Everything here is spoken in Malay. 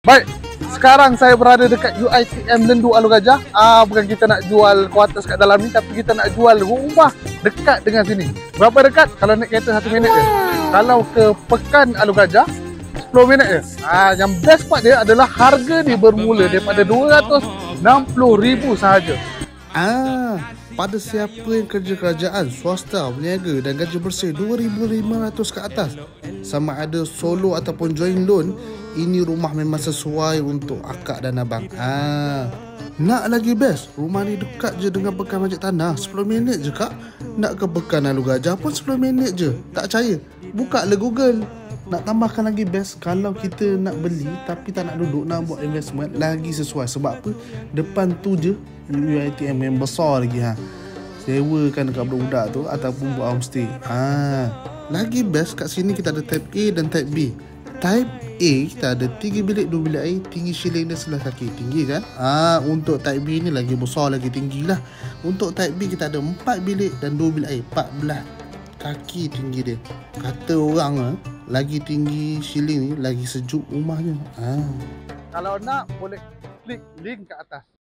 Baik, sekarang saya berada dekat UiTM Lendu Alor Gajah. Bukan kita nak jual kuartus kat dalam ni, tapi kita nak jual rumah dekat dengan sini. Berapa dekat? Kalau naik kereta 1 minit je. Kalau ke Pekan Alor Gajah 10 minit je. Yang best part dia adalah harga ni bermula daripada RM260,000 sahaja. Pada siapa yang kerja kerajaan, swasta, berniaga dan gaji bersih RM2,500 ke atas, sama ada solo ataupun joint loan, ini rumah memang sesuai untuk akak dan abang. Nak lagi best, rumah ni dekat je dengan Pekan Masjid Tanah, 10 minit je kak. Nak ke Pekan Alor Gajah pun 10 minit je. Tak percaya? Buka le Google. Nak tambahkan lagi best, kalau kita nak beli tapi tak nak duduk, nak buat investment, lagi sesuai. Sebab apa? Depan tu je UiTM yang besar lagi. Sewakan dekat budak-budak tu ataupun buat homestay. Lagi best, kat sini kita ada type A dan type B. Type A kita ada 3 bilik 2 bilik air, tinggi ceiling dan sebelah kaki. Tinggi kan? Untuk type B ni lagi besar, lagi tinggi lah. Untuk type B kita ada 4 bilik dan 2 bilik air, 14 kaki tinggi dia. Kata orang lagi tinggi ceiling ni, lagi sejuk rumahnya. Kalau nak, boleh klik link kat atas.